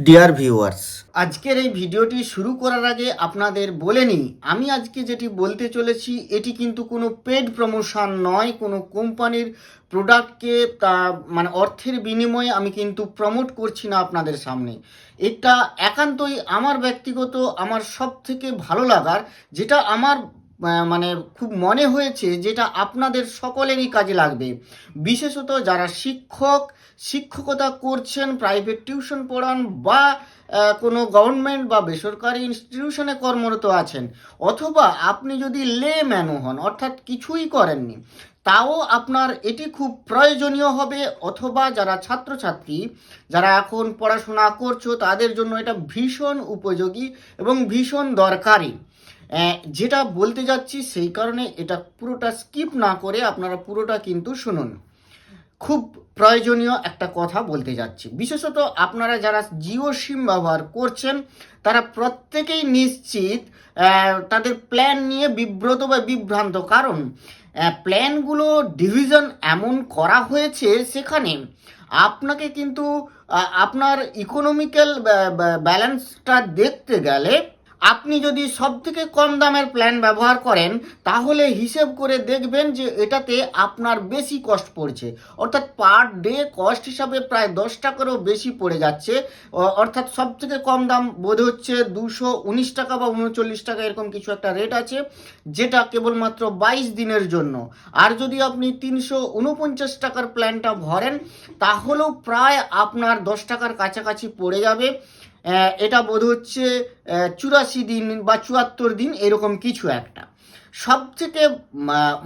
Dear viewers, আজকের এই ভিডিওটি শুরু করার আগে আপনাদের বলে নিই, আমি আজকে যেটি বলতে চলেছি এটি কিন্তু কোনো পেড প্রমোশন নয়। কোনো কোম্পানির প্রোডাক্টকে তা মানে অর্থের বিনিময়ে আমি কিন্তু প্রমোট করছি না আপনাদের সামনে। এটা একান্তই আমার ব্যক্তিগত, আমার সব থেকে ভালো লাগার, যেটা আমার মানে খুব মনে হয়েছে, যেটা আপনাদের সকলেরই কাজে লাগবে। বিশেষত যারা শিক্ষকতা করছেন, প্রাইভেট টিউশন পড়ান, বা কোনো গভর্নমেন্ট বা বেসরকারি ইনস্টিটিউশনে কর্মরত আছেন, অথবা আপনি যদি লেম্যানও হন, অর্থাৎ কিছুই করেননি, তাও আপনার এটি খুব প্রয়োজনীয় হবে। অথবা যারা ছাত্রছাত্রী, যারা এখন পড়াশোনা করছো, তাদের জন্য এটা ভীষণ উপযোগী এবং ভীষণ দরকারি। যেটা বলতে যাচ্ছি, সেই কারণে এটা পুরোটা স্কিপ না করে আপনারা পুরোটা কিন্তু শুনুন। খুব প্রয়োজনীয় একটা কথা বলতে যাচ্ছি। বিশেষত আপনারা যারা জিও সিম ব্যবহার করছেন, তারা প্রত্যেকেই নিশ্চিত তাদের প্ল্যান নিয়ে বিব্রত বা বিভ্রান্ত। কারণ প্ল্যানগুলো ডিভিশন এমন করা হয়েছে, সেখানে আপনাকে কিন্তু আপনার ইকোনমিক্যাল ব্যালেন্সটা দেখতে গেলে, আপনি যদি সব থেকে কম দামের প্ল্যান ব্যবহার করেন, তাহলে হিসেব করে দেখবেন যে এটাতে আপনার বেশি কস্ট পড়ছে। অর্থাৎ পার ডে কস্ট হিসাবে প্রায় 10 টাকারও বেশি পড়ে যাচ্ছে। অর্থাৎ সব থেকে কম দাম বোধ হচ্ছে 219 টাকা বা 39 টাকা, এরকম কিছু একটা রেট আছে, যেটা কেবলমাত্র 22 দিনের জন্য। আর যদি আপনি 349 টাকার প্ল্যানটা ভরেন, তাহলেও প্রায় আপনার 10 টাকার কাছাকাছি পড়ে যাবে। এটা বোধ হচ্ছে 84 দিন বা 74 দিন, এরকম কিছু একটা। সব থেকে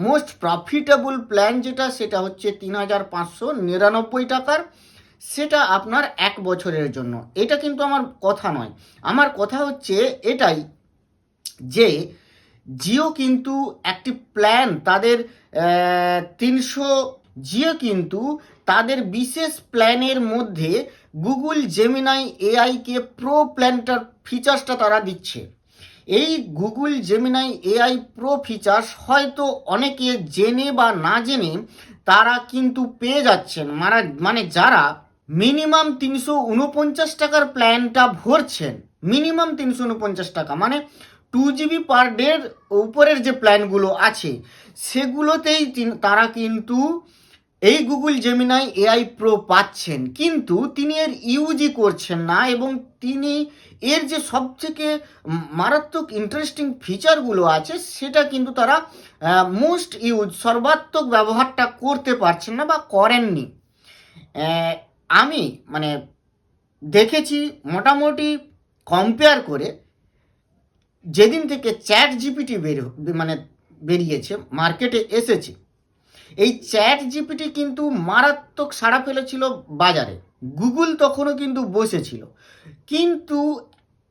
মোস্ট প্রফিটেবল প্ল্যান যেটা, সেটা হচ্ছে 3599 টাকার। সেটা আপনার 1 বছরের জন্য। এটা কিন্তু আমার কথা নয়, আমার কথা হচ্ছে এটাই যে জিও কিন্তু একটি প্ল্যান তাদের 300, জিও কিন্তু তাদের বিশেষ প্ল্যানের মধ্যে গুগল জেমিনাই এআইকে প্রো প্ল্যানটার ফিচার্সটা তারা দিচ্ছে। এই Google Gemini AI pro features হয়তো অনেকে জেনে বা না জেনে তারা কিন্তু পেয়ে যাচ্ছেন। মানে যারা মিনিমাম 349 টাকার প্ল্যানটা ভরছেন, মিনিমাম 349 টাকা, মানে 2 GB পার ডের উপরের যে প্ল্যানগুলো আছে, সেগুলোতেই তারা কিন্তু এই গুগল জেমিনাই এআই প্রো পাচ্ছেন। কিন্তু তিনি এর ইউজই করছেন না, এবং তিনি এর যে সবথেকে মারাত্মক ইন্টারেস্টিং ফিচারগুলো আছে, সেটা কিন্তু তারা সর্বাত্মক ব্যবহারটা করতে পারছেন না বা করেননি। আমি মানে দেখেছি, মোটামুটি কম্পেয়ার করে, যেদিন থেকে চ্যাট জিপিটি বেরিয়েছে, মার্কেটে এসেছে, এই চ্যাট জিপিটি কিন্তু মারাত্মক সাড়া ফেলেছিল বাজারে। গুগল তখনও কিন্তু বসেছিল, কিন্তু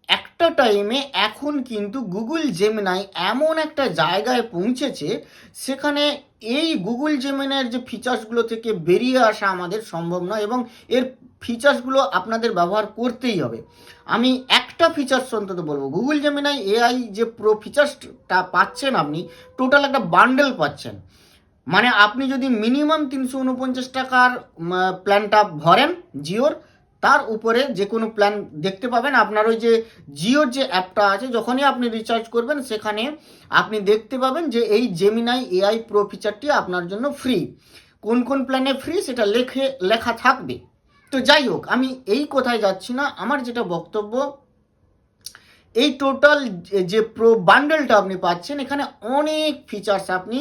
একটা টাইমে এখন কিন্তু গুগল জেমিনাই এমন একটা জায়গায় পৌঁছেছে, সেখানে এই গুগল জেমিনাইয়ের যে ফিচার্সগুলো থেকে বেরিয়ে আসা আমাদের সম্ভব নয়, এবং এর ফিচার্সগুলো আপনাদের ব্যবহার করতেই হবে। আমি একটা ফিচার্স অন্তত বলবো, গুগল জেমিনাই এআই যে প্রো ফিচার্সটা পাচ্ছেন, আপনি টোটাল একটা বান্ডেল পাচ্ছেন। মানে আপনি যদি মিনিমাম 349 টাকার প্ল্যানটা ভরেন জিওর, তার উপরে যে কোনো প্ল্যান দেখতে পাবেন। আপনার ওই যে জিওর যে অ্যাপটা আছে, যখনই আপনি রিচার্জ করবেন, সেখানে আপনি দেখতে পাবেন যে এই জেমিনাই এআই প্রো ফিচারটি আপনার জন্য ফ্রি। কোন কোন প্ল্যানে ফ্রি সেটা লেখা থাকবে। তো যাই হোক, আমি এই কথায় যাচ্ছি না। আমার যেটা বক্তব্য, এই টোটাল যে প্রো বান্ডেলটা আপনি পাচ্ছেন, এখানে অনেক ফিচার্স আপনি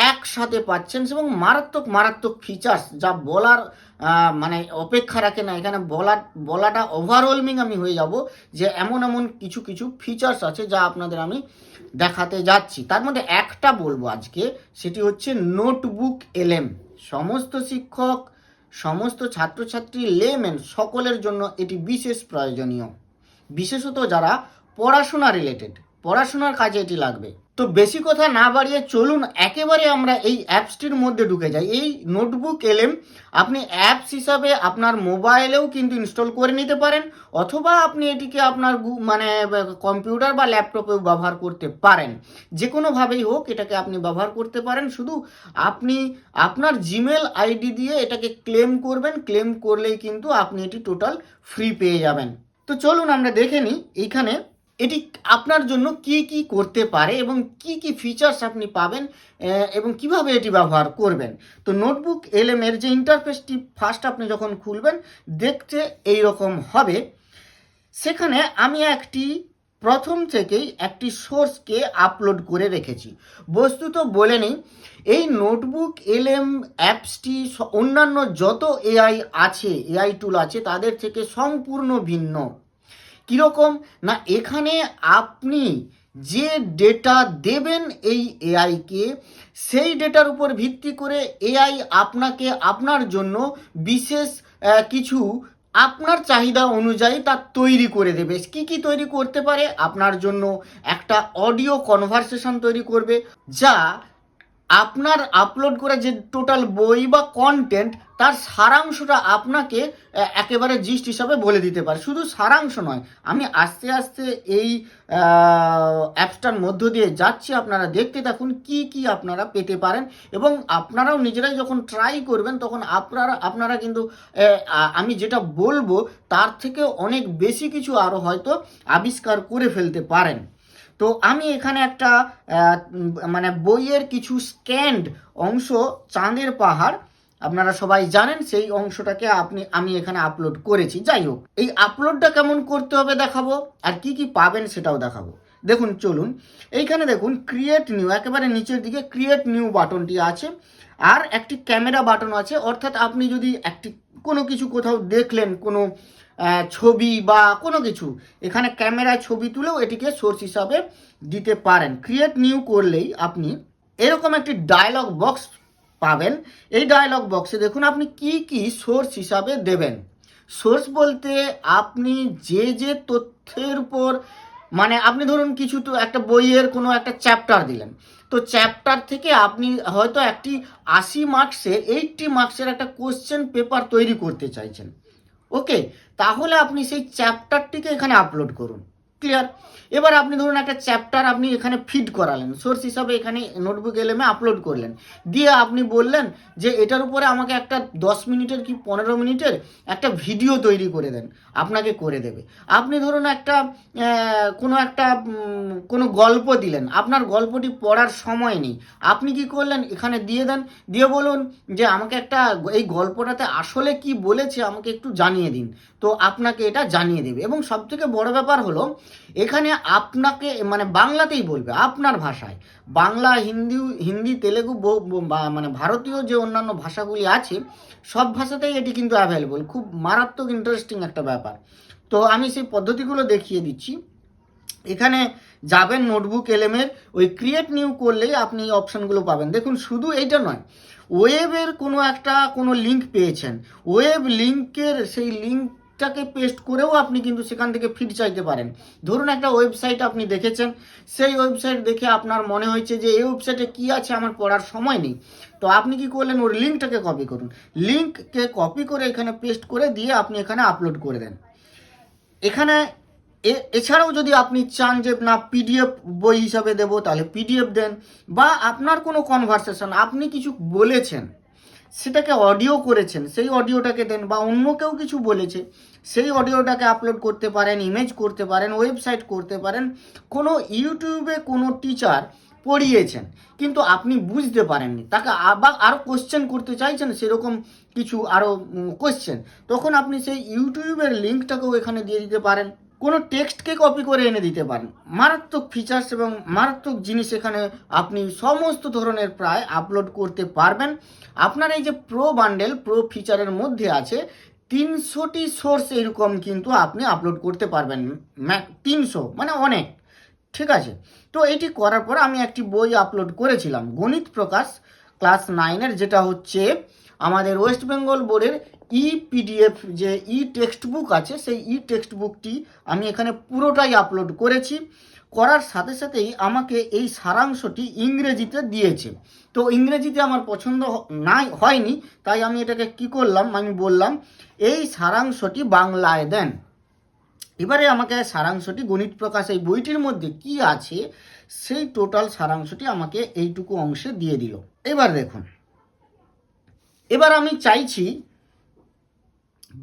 একসাথে পাচ্ছেন, এবং মারাত্মক মারাত্মক ফিচার্স, যা বলার মানে অপেক্ষা রাখে না। এখানে বলাটা ওভারওয়েলমিং আমি হয়ে যাব, যে এমন এমন কিছু কিছু ফিচার্স আছে যা আপনাদের আমি দেখাতে যাচ্ছি। তার মধ্যে একটা বলবো আজকে, সেটি হচ্ছে নোটবুক এলএম। সমস্ত শিক্ষক, সমস্ত ছাত্রছাত্রী, লেম্যান সকলের জন্য এটি বিশেষ প্রয়োজনীয়। বিশেষত যারা পড়াশোনা রিলেটেড, পড়াশোনার কাজে এটি লাগবে। তো বেশি কথা না বাড়িয়ে চলুন একেবারে আমরা এই অ্যাপসটির মধ্যে ঢুকে যাই। এই নোটবুক এলএম আপনি অ্যাপস হিসাবে আপনার মোবাইলেও কিন্তু ইনস্টল করে নিতে পারেন, অথবা আপনি এটিকে আপনার মানে কম্পিউটার বা ল্যাপটপেও ব্যবহার করতে পারেন। যে কোনোভাবেই হোক এটাকে আপনি ব্যবহার করতে পারেন। শুধু আপনি আপনার জিমেল আইডি দিয়ে এটাকে ক্লেম করবেন, ক্লেম করলেই কিন্তু আপনি এটি টোটাল ফ্রি পেয়ে যাবেন। তো চলুন আমরা দেখে নিই এইখানে এটি আপনার জন্য কি কি করতে পারে এবং কি কি ফিচার্স আপনি পাবেন এবং কিভাবে এটি ব্যবহার করবেন। তো নোটবুক এলএম এর যে ইন্টারফেসটি ফার্স্ট আপনি যখন খুলবেন দেখতে এই রকম হবে। সেখানে আমি প্রথম থেকেই একটি সোর্সকে আপলোড করে রেখেছি। বস্তুত বলে নিই, এই নোটবুক এলএম অ্যাপসটি অন্যান্য যত এআই টুল আছে তাদের থেকে সম্পূর্ণ ভিন্ন। কীরকম না, এখানে আপনি যে ডেটা দেবেন এই এআইকে, সেই ডেটার উপর ভিত্তি করে এআই আপনাকে আপনার জন্য বিশেষ কিছু আপনার চাহিদা অনুযায়ী তা তৈরি করে দেবে। কি কি তৈরি করতে পারে? আপনার জন্য একটা অডিও কনভারসেশন তৈরি করবে, যা আপনার আপলোড করা যে টোটাল বই বা কন্টেন্ট তার সারাংশটা আপনাকে একেবারে জিস্ট হিসাবে বলে দিতে পারে। শুধু সারাংশ নয়, আমি আস্তে আস্তে এই অ্যাপসটার মধ্য দিয়ে যাচ্ছি, আপনারা দেখতে থাকুন কি কি আপনারা পেতে পারেন এবং আপনারাও নিজেরাই যখন ট্রাই করবেন তখন আপনারা কিন্তু আমি যেটা বলবো তার থেকে অনেক বেশি কিছু আরও হয়তো আবিষ্কার করে ফেলতে পারেন। তো আমি এখানে একটা মানে বইয়ের কিছু স্ক্যান্ড অংশ, চাঁদের পাহাড় আপনারা সবাই জানেন, সেই অংশটাকে আমি এখানে আপলোড করেছি। যাই হোক, এই আপলোডটা কেমন করতে হবে দেখাবো, আর কি কি পাবেন সেটাও দেখাবো। দেখুন চলুন, এইখানে দেখুন ক্রিয়েট নিউ, একেবারে নিচের দিকে ক্রিয়েট নিউ বাটনটি আছে, আর একটি ক্যামেরা বাটন আছে। অর্থাৎ আপনি যদি কোনো কিছু কোথাও দেখলেন, কোনো ছবি বা কোনো কিছু, এখানে ক্যামেরায় ছবি তুলেও এটিকে সোর্স হিসাবে দিতে পারেন। ক্রিয়েট নিউ করলেই আপনি এরকম একটি ডায়লগ বক্স পাবেন। এই ডায়লগ বক্সে দেখুন আপনি কি কি সোর্স হিসাবে দেবেন। সোর্স বলতে আপনি যে তথ্যের উপর, মানে আপনি ধরুন কিছু তো একটা বইয়ের কোনো একটা চ্যাপ্টার দিলেন, তো চ্যাপ্টার থেকে আপনি হয়তো 80 মার্কসের 80 মার্কসের একটা কোশ্চেন পেপার তৈরি করতে চাইছেন। ওকে, তাহলে আপনি সেই চ্যাপ্টারটিকে এখানে আপলোড করুন। ক্লিয়ার? এবার আপনি ধরুন একটা চ্যাপ্টার আপনি এখানে ফিড করালেন, সোর্স হিসাবে এখানে নোটবুক এলএমে আপলোড করলেন, দিয়ে আপনি বললেন যে এটার উপরে আমাকে একটা 10 মিনিটের কি 15 মিনিটের একটা ভিডিও তৈরি করে দেন, আপনাকে করে দেবে। আপনি ধরুন কোনো গল্প দিলেন, আপনার গল্পটি পড়ার সময় নেই, আপনি কি করলেন, এখানে দিয়ে দেন, দিয়ে বলুন যে আমাকে এই গল্পটাতে আসলে কি বলেছে আমাকে একটু জানিয়ে দিন, তো আপনাকে এটা জানিয়ে দেবে। এবং সবথেকে বড় ব্যাপার হলো এখানে আপনাকে মানে বাংলাতেই বলবে, আপনার ভাষায়। বাংলা, হিন্দি, তেলেগু, মানে ভারতীয় যে অন্যান্য ভাষাগুলি আছে সব ভাষাতেই এটি কিন্তু অ্যাভেলেবল। খুব মারাত্মক ইন্টারেস্টিং একটা ব্যাপার। তো আমি সেই পদ্ধতিগুলো দেখিয়ে দিচ্ছি। এখানে যাবেন নোটবুক এলএমের, ওই ক্রিয়েট নিউ করলেই আপনি এই অপশানগুলো পাবেন। দেখুন শুধু এইটা নয়, ওয়েবের কোনো লিঙ্ক পেয়েছেন, ওয়েব লিঙ্কের সেই লিঙ্কটাকে পেস্ট করেও আপনি কিন্তু সেখান থেকে ফিড চাইতে পারেন। ধরুন একটা ওয়েবসাইট আপনি দেখেছেন, সেই ওয়েবসাইট দেখে আপনার মনে হয়েছে যে এই ওয়েবসাইটে কী আছে আমার পড়ার সময় নেই, তো আপনি কি করলেন, ওর লিঙ্কটাকে কপি করুন, লিঙ্ককে কপি করে এখানে পেস্ট করে দিয়ে আপনি এখানে আপলোড করে দেন। এখানে এছাড়াও যদি আপনি চান যে না পিডিএফ বই হিসাবে দেবো, তাহলে পিডিএফ দেন, বা আপনার কোনো কনভারসেশন আপনি কিছু বলেছেন সেটাকে অডিও করেছেন, সেই অডিওটাকে দেন, বা অন্য কেউ কিছু বলেছে সেই অডিওটাকে আপলোড করতে পারেন, ইমেজ করতে পারেন, ওয়েবসাইট করতে পারেন। কোনো ইউটিউবে কোনো টিচার পড়িয়েছেন কিন্তু আপনি বুঝতে পারেননি, তাকে আবার আরও কোশ্চেন করতে চাইছেন, সেরকম কিছু আরও কোশ্চেন, তখন আপনি সেই ইউটিউবের লিঙ্কটাকেও এখানে দিয়ে দিতে পারেন। কোনো টেক্সটকে কপি করে এনে দিতে পারেন। মারাত্মক ফিচার্স এবং মারাত্মক জিনিস এখানে আপনি সমস্ত ধরনের প্রায় আপলোড করতে পারবেন। আপনার এই যে প্রো বান্ডেল, প্রো ফিচারের মধ্যে আছে 300টি সোর্স, এরকম কিন্তু আপনি আপলোড করতে পারবেন। 300 মানে অনেক, ঠিক আছে। তো এটি করার পর আমি একটি বই আপলোড করেছিলাম, গণিত প্রকাশ ক্লাস 9-এর, যেটা হচ্ছে আমাদের ওয়েস্ট বেঙ্গল বোর্ডের পিডিএফ যে টেক্সট বুক আছে, সেই টেক্সট বুকটি আমি এখানে পুরোটাই আপলোড করেছি। করার সাথে সাথেই আমাকে এই সারাংশটি ইংরেজিতে দিয়েছে। তো ইংরেজিতে আমার পছন্দ হয়নি, তাই আমি এটাকে কি করলাম, আমি বললাম এই সারাংশটি বাংলায় দেন। এবারে আমাকে সারাংশটি গণিত প্রকাশ এই বইটির মধ্যে কি আছে সেই টোটাল সারাংশটি আমাকে এইটুকু অংশে দিয়ে দিল। এবার দেখুন, এবার আমি চাইছি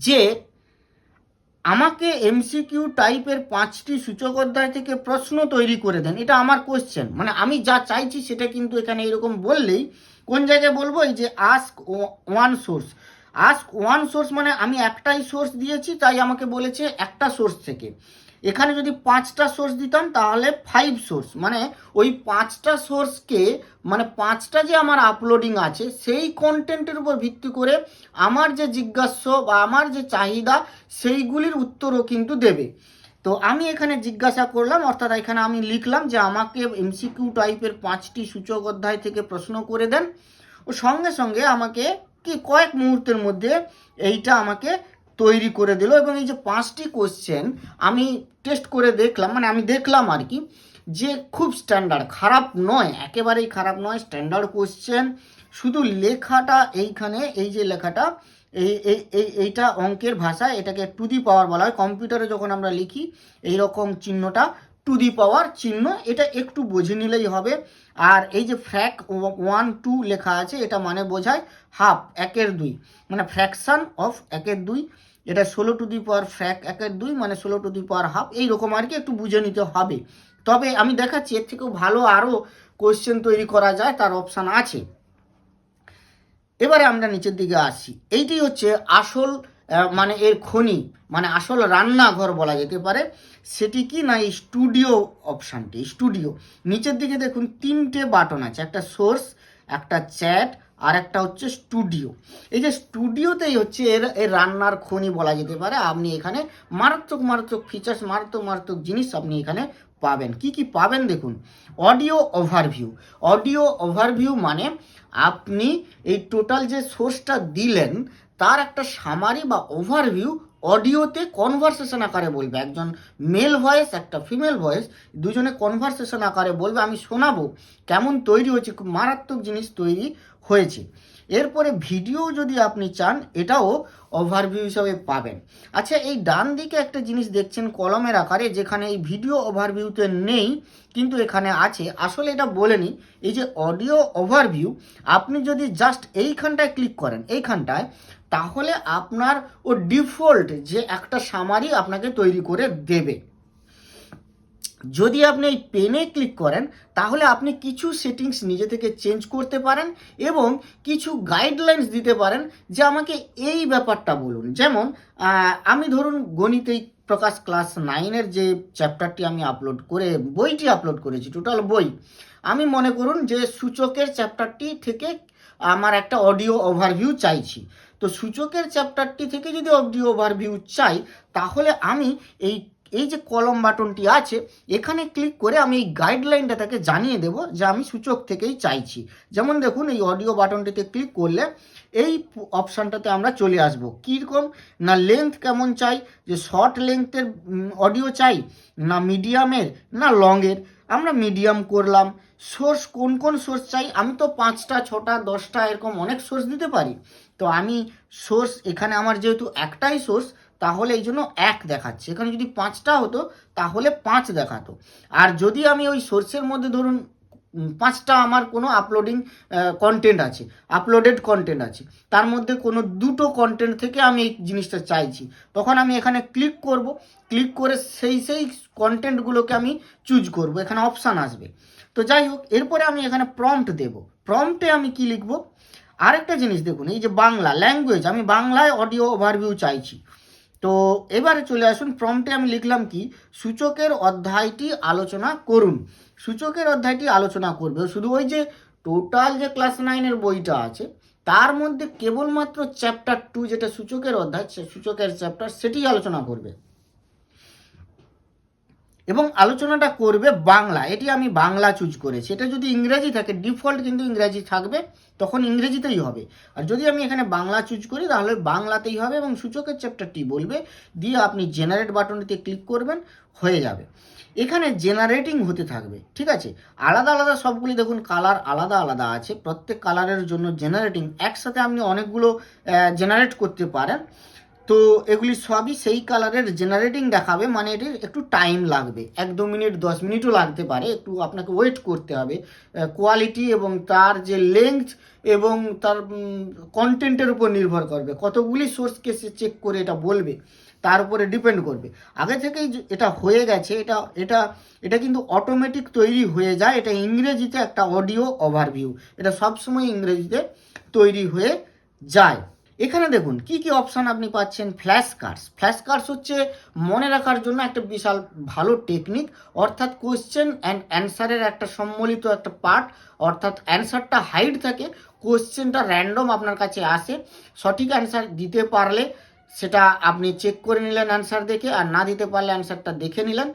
যে আমাকে এমসিকিউ টাইপের 5টি সূচক অধ্যায় থেকে প্রশ্ন তৈরি করে দেন। এটা আমার কোশ্চেন, মানে আমি যা চাইছি সেটা কিন্তু এখানে এরকম বললেই কোন জায়গায় বলবো, এই যে ask one source. Ask one source মানে আমি একটাই সোর্স দিয়েছি, তাই আমাকে বলেছে একটা সোর্স থেকে। এখানে যদি 5টা সোর্স দিতাম তাহলে 5 সোর্স, মানে ওই 5টা সোর্সকে, মানে 5টা যে আমার আপলোডিং আছে সেই কন্টেন্টের উপর ভিত্তি করে আমার যে জিজ্ঞাস্য বা আমার যে চাহিদা সেইগুলির উত্তরও কিন্তু দেবে। তো আমি এখানে জিজ্ঞাসা করলাম, অর্থাৎ এখানে আমি লিখলাম যে আমাকে এমসিকিউ টাইপের 5টি সূচক অধ্যায় থেকে প্রশ্ন করে দেন, ও সঙ্গে সঙ্গে আমাকে কি কয়েক মুহূর্তের মধ্যে এইটা আমাকে তৈরি করে দিল। এবং এই যে 5টি কোশ্চেন আমি টেস্ট করে দেখলাম, মানে আমি দেখলাম আর কি, যে খুব স্ট্যান্ডার্ড, খারাপ নয়, একেবারেই খারাপ নয়, স্ট্যান্ডার্ড কোশ্চেন। শুধু লেখাটা এইখানে, এই যে লেখাটা, এইটা অঙ্কের ভাষায় এটাকে টু দি পাওয়ার বলা হয়। কম্পিউটারে যখন আমরা লিখি এইরকম চিহ্নটা টু দি পাওয়ার চিহ্ন, এটা একটু বুঝে নিলেই হবে। আর এই যে ফ্র্যাক 1 2 লেখা আছে, এটা মানে বোঝায় হাফ, 1/2, মানে ফ্র্যাকশন অফ 1/2। এটা 16 টু দি পাওয়ার ফ্র্যাক 1/2 মানে 16 টু দি পাওয়ার হাফ, এইরকম আর কি, একটু বুঝে নিতে হবে। তবে আমি দেখাচ্ছি এর থেকেও ভালো আরও কোশ্চেন তৈরি করা যায়, তার অপশান আছে। এবারে আমরা নিচের দিকে আসি। এইটি হচ্ছে আসল, মানে এর খনি, মানে আসল রান্নাঘর বলা যেতে পারে। সেটি কি না, এই স্টুডিও অপশানটি। স্টুডিও নিচের দিকে দেখুন 3টে বাটন আছে, একটা সোর্স, একটা চ্যাট, আর একটা হচ্ছে স্টুডিও। এই যে স্টুডিওতেই হচ্ছে এর রান্নার খনি বলা যেতে পারে। আপনি এখানে মারাত্মক মারাত্মক ফিচার্স, মারাত্মক মারাত্মক জিনিস আপনি এখানে পাবেন। কি কি পাবেন দেখুন, অডিও ওভারভিউ। অডিও ওভারভিউ মানে আপনি এই টোটাল যে সোর্সটা দিলেন তার একটা সামারি বা ওভারভিউ অডিওতে কনভারসেশন আকারে বলবে। একজন মেল ভয়েস, একটা ফিমেল ভয়েস, দুজনে কনভারসেশন আকারে বলবে, আমি শোনাবো কেমন তৈরি হয়েছে, খুব মারাত্মক জিনিস তৈরি হয়েছে। এরপরে ভিডিও যদি আপনি চান এটাও ওভারভিউ হিসাবে পাবেন। আচ্ছা, এই ডান দিকে একটা জিনিস দেখছেন কলমের আকারে, যেখানে এই ভিডিও ওভারভিউতে নেই কিন্তু এখানে আছে। আসলে এটা বলে নিই, এই যে অডিও ওভারভিউ, আপনি যদি জাস্ট এইখানটায় ক্লিক করেন, এইখানটায়, তাহলে আপনার ও ডিফল্ট যে একটা সামারি আপনাকে তৈরি করে দেবে। যদি আপনি এই পেনে ক্লিক করেন তাহলে আপনি কিছু সেটিংস নিজে থেকে চেঞ্জ করতে পারেন এবং কিছু গাইডলাইন্স দিতে পারেন যে আমাকে এই ব্যাপারটা বলুন। যেমন আমি ধরুন গণিতেই প্রকাশ ক্লাস 9-এর যে চ্যাপ্টারটি আমি বইটি আপলোড করেছি, টোটাল বই, আমি মনে করুন যে সূচকের চ্যাপ্টারটি থেকে আমার একটা অডিও ওভারভিউ চাইছি। তো সূচকের চ্যাপ্টারটি থেকে যদি অডিও ওভারভিউ চাই তাহলে আমি এই যে কলম বাটনটি আছে এখানে ক্লিক করে আমি এই গাইডলাইনটা তাকে জানিয়ে দেব যে আমি সূচক থেকেই চাইছি। যেমন দেখুন, এই অডিও বাটনটিতে ক্লিক করলে এই অপশানটাতে আমরা চলে আসব। কীরকম না, লেন্থ কেমন চাই, যে শর্ট লেন্থের অডিও চাই, না মিডিয়ামের, না লংয়ের, আমরা মিডিয়াম করলাম। সোর্স কোন কোন সোর্স চাই, আমি তো 5টা 6টা 10টা এরকম অনেক সোর্স দিতে পারি। তো আমি সোর্স, এখানে আমার যেহেতু একটাই সোর্স তাহলে এই জন্য 1 দেখাচ্ছে। এখানে যদি 5টা হতো তাহলে 5 দেখাতো। আর যদি আমি ওই সোর্সের মধ্যে ধরুন 5টা আমার কোনো কন্টেন্ট আছে, আপলোডেড কন্টেন্ট আছে, তার মধ্যে কোনো 2টো কন্টেন্ট থেকে আমি এই জিনিসটা চাইছি, তখন আমি এখানে ক্লিক করব। ক্লিক করে সেই কন্টেন্টগুলোকে আমি চুজ করব, এখানে অপশান আসবে। তো যাই হোক, এরপরে আমি এখানে প্রম্পট দেব। প্রম্পটে আমি কি লিখব, আরেকটা জিনিস দেখুন, এই যে বাংলা ল্যাঙ্গুয়েজ, আমি বাংলায় অডিও ওভারভিউ চাইছি। তো এবারে চলে আসুন, প্রম্পটে আমি লিখলাম কি, সূচকের অধ্যায়টি আলোচনা করুন। সূচকের অধ্যায়টি আলোচনা করবে শুধু ওই যে টোটাল যে ক্লাস 9-এর বইটা আছে তার মধ্যে কেবলমাত্র চ্যাপ্টার 2 যেটা সূচকের অধ্যায়, সূচকের চ্যাপ্টার, সেটি আলোচনা করবে। এবং আলোচনাটা করবে বাংলা। এটি আমি বাংলা চুজ করেছি। এটা যদি ইংরেজি থাকে, ডিফল্ট কিন্তু ইংরেজি থাকবে, তখন ইংরেজিতেই হবে। আর যদি আমি এখানে বাংলা চুজ করি তাহলে বাংলাতেই হবে এবং সূচকের চ্যাপ্টারটি বলবে, দিয়ে আপনি জেনারেট বাটনটিতে ক্লিক করবেন, হয়ে যাবে। এখানে জেনারেটিং হতে থাকবে, ঠিক আছে। আলাদা আলাদা সবগুলি দেখুন কালার আলাদা আলাদা আছে, প্রত্যেক কালারের জন্য জেনারেটিং, একসাথে আপনি অনেকগুলো জেনারেট করতে পারেন। তো এগুলি সবই সেই কালারের জেনারেটিং দেখাবে, মানে এটির একটু টাইম লাগবে, 1-2 মিনিট 10 মিনিটও লাগতে পারে, একটু আপনাকে ওয়েট করতে হবে। কোয়ালিটি এবং তার যে লেংথ এবং তার কন্টেন্টের উপর নির্ভর করবে, কতগুলি সোর্সকে সে চেক করে এটা বলবে তার উপরে ডিপেন্ড করবে। আগে থেকেই এটা হয়ে গেছে, এটা এটা এটা কিন্তু অটোমেটিক তৈরি হয়ে যায়। এটা ইংরেজিতে একটা অডিও ওভারভিউ, এটা সবসময় ইংরেজিতে তৈরি হয়ে যায়। এখানে দেখুন কি কি অপশান আপনি পাচ্ছেন। ফ্ল্যাশ কার্ডস, ফ্ল্যাশ কার্ডস হচ্ছে মনে রাখার জন্য একটা বিশাল ভালো টেকনিক, অর্থাৎ কোয়েশ্চেন অ্যান্ড অ্যান্সারের একটা সম্মিলিত একটা পার্ট, অর্থাৎ অ্যান্সারটা হাইড থাকে, কোয়েশ্চেনটা র্যান্ডম আপনার কাছে আসে, সঠিক অ্যান্সার দিতে পারলে সেটা আপনি চেক করে নিলেন অ্যান্সার দেখে, আর না দিতে পারলে অ্যান্সারটা দেখে নিলেন।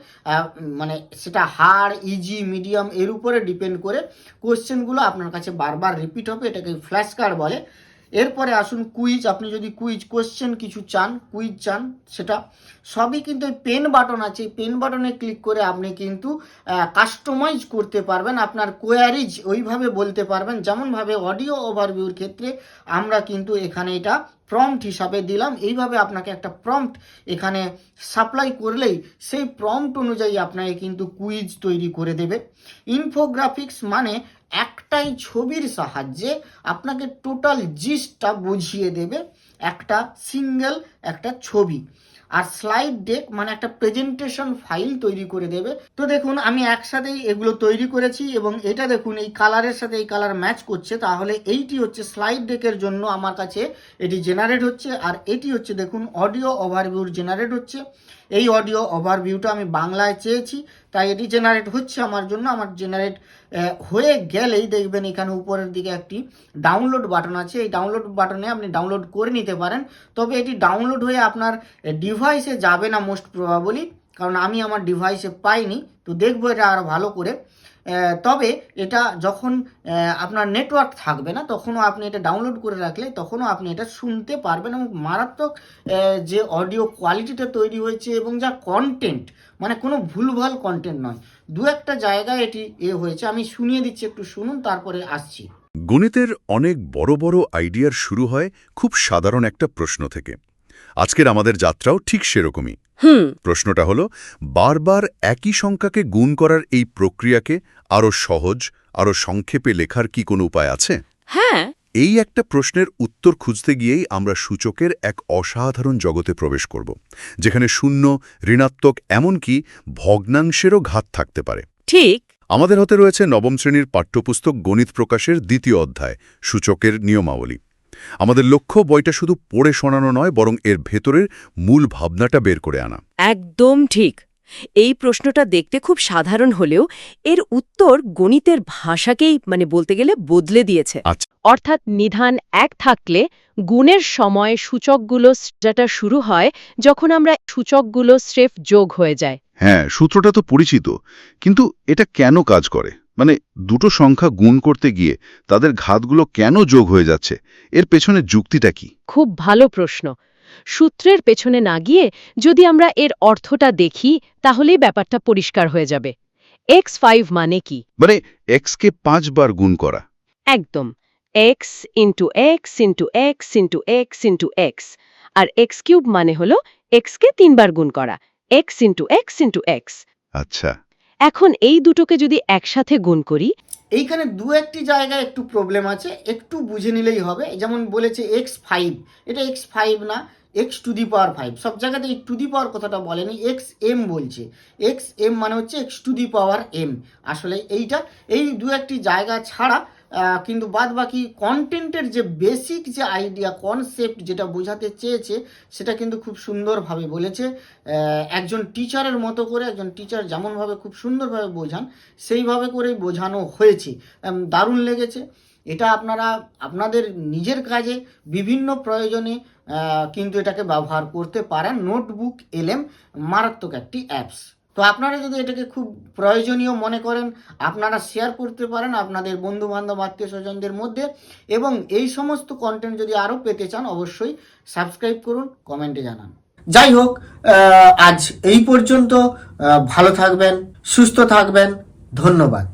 মানে সেটা হার্ড, ইজি, মিডিয়াম এর উপরে ডিপেন্ড করে কোয়েশ্চেনগুলো আপনার কাছে বারবার রিপিট হবে, এটাকে ফ্ল্যাশ কার্ড বলে। এরপরে আসুন কুইজ, আপনি যদি কুইজ কোশ্চেন কিছু চান, কুইজ চান, সেটা সবই কিন্তু পেন বাটন আছে, এই পেন বাটনে ক্লিক করে আপনি কিন্তু কাস্টমাইজ করতে পারবেন, আপনার কোয়ারিজ ওইভাবে বলতে পারবেন, যেমনভাবে অডিও ওভারভিউর ক্ষেত্রে আমরা কিন্তু এখানে এটা প্রম্পট হিসাবে দিলাম। এইভাবে আপনাকে একটা প্রম্পট এখানে সাপ্লাই করলেই সেই প্রম্পট অনুযায়ী আপনাকে কিন্তু কুইজ তৈরি করে দেবে। ইনফোগ্রাফিক্স মানে একটাই ছবির সাহায্যে আপনাকে টোটাল জিস্টটা বুঝিয়ে দেবে, একটা সিঙ্গেল একটা ছবি। আর স্লাইড ডেক মানে একটা প্রেজেন্টেশন ফাইল তৈরি করে দেবে। তো দেখুন আমি একসাথেই এগুলো তৈরি করেছি এবং এটা দেখুন এই কালারের সাথে এই কালার ম্যাচ করছে, তাহলে এইটি হচ্ছে স্লাইড ডেকের জন্য আমার কাছে এটি জেনারেট হচ্ছে। আর এটি হচ্ছে দেখুন অডিও ওভারভিউর জেনারেট হচ্ছে। এই অডিও ওভারভিউটা আমি বাংলায় চেয়েছি, তাই এটি জেনারেট হচ্ছে আমার জন্য। আমার জেনারেট হয়ে গেলেই দেখবেন এখানে উপরের দিকে একটি ডাউনলোড বাটন আছে, এই ডাউনলোড বাটনে আপনি ডাউনলোড করে নিতে পারেন। তবে এটি ডাউনলোড হয়ে আপনার ডিভাইসে যাবে না মোস্ট প্রবাবলি, কারণ আমি আমার ডিভাইসে পাইনি, তো দেখবো এটা আরও ভালো করে। তবে এটা যখন আপনার নেটওয়ার্ক থাকবে না তখনও আপনি এটা ডাউনলোড করে রাখলে তখনও আপনি এটা শুনতে পারবেন, এবং মারাত্মক যে অডিও কোয়ালিটিটা তৈরি হয়েছে এবং যা কন্টেন্ট, মানে কোনো ভুলভাল কন্টেন্ট নয়, দু একটা জায়গায় এটি হয়েছে। আমি শুনিয়ে দিচ্ছি, একটু শুনুন, তারপরে আসছি। গণিতের অনেক বড় বড় আইডিয়ার শুরু হয় খুব সাধারণ একটা প্রশ্ন থেকে। আজকের আমাদের যাত্রাও ঠিক সেরকমই। প্রশ্নটা হলো, বারবার একই সংখ্যাকে গুণ করার এই প্রক্রিয়াকে আরও সহজ, আরও সংক্ষেপে লেখার কি কোনো উপায় আছে? হ্যাঁ, এই একটা প্রশ্নের উত্তর খুঁজতে গিয়েই আমরা সূচকের এক অসাধারণ জগতে প্রবেশ করব, যেখানে শূন্য, ঋণাত্মক, এমনকি ভগ্নাংশেরও ঘাত থাকতে পারে। ঠিক। আমাদের হাতে রয়েছে নবম শ্রেণীর পাঠ্যপুস্তক গণিত প্রকাশের ২য় অধ্যায়, সূচকের নিয়মাবলী। আমাদের লক্ষ্য বইটা শুধু পড়ে শোনানো নয়, বরং এর ভেতরের মূল ভাবনাটা বের করে আনা। একদম ঠিক। এই প্রশ্নটা দেখতে খুব সাধারণ হলেও এর উত্তর গণিতের ভাষাকেই বলতে গেলে বদলে দিয়েছে। আচ্ছা। অর্থাৎ নিধান ১ থাকলে গুণের সময় সূচকগুলো যেটা শুরু হয় যখন আমরা সূচকগুলো স্রেফ যোগ হয়ে যায়। হ্যাঁ, সূত্রটা তো পরিচিত, কিন্তু এটা কেন কাজ করে? দুটো সংখ্যা গুণ করতে গিয়ে তাদের ঘাতগুলো কেন যোগ হয়ে যাচ্ছে? এর পেছনে যুক্তিটা কি? খুব ভালো প্রশ্ন। সূত্রের পেছনে না গিয়ে যদি আমরা এর অর্থটা দেখি তাহলেই ব্যাপারটা পরিষ্কার হয়ে যাবে। x5 মানে কি? x কে 5 বার গুণ করা। একদম, x into x into x into x into x। আর x³ মানে হলো x কে 3 বার গুণ করা, x into x into x। আচ্ছা, এখন এই দুটোকে যদি একসাথে গুণ করি, এইখানে দু একটি জায়গায় একটু প্রবলেম আছে, একটু বুঝে নিলেই হবে। যেমন বলেছে x5, এটা x5 না, x⁵, সব জায়গাতে এই টু দি পাওয়ার কথাটা বলেনি, xm বলছে। xm মানে হচ্ছে x⁵m। আসলে এই দু একটি জায়গা ছাড়া কিন্তু বাদ বাকি কন্টেন্টের যে বেসিক যে আইডিয়া, কনসেপ্ট যেটা বোঝাতে চেয়েছে সেটা কিন্তু খুব সুন্দরভাবে বলেছে। একজন টিচারের মতো করে, একজন টিচার যেমনভাবে খুব সুন্দরভাবে বোঝান সেইভাবে করেই বোঝানো হয়েছে, দারুণ লেগেছে। এটা আপনারা আপনাদের নিজের কাজে বিভিন্ন প্রয়োজনে কিন্তু এটাকে ব্যবহার করতে পারেন। নোটবুক LM মারাত্মক একটি অ্যাপস। তো আপনারা যদি এটাকে খুব প্রয়োজনীয় মনে করেন, আপনারা শেয়ার করতে পারেন আপনাদের বন্ধু বান্ধব আত্মীয় স্বজনদের মধ্যে। এবং এই সমস্ত কন্টেন্ট যদি আরও পেতে চান অবশ্যই সাবস্ক্রাইব করুন, কমেন্টে জানান। যাই হোক, আজ এই পর্যন্ত। ভালো থাকবেন, সুস্থ থাকবেন, ধন্যবাদ।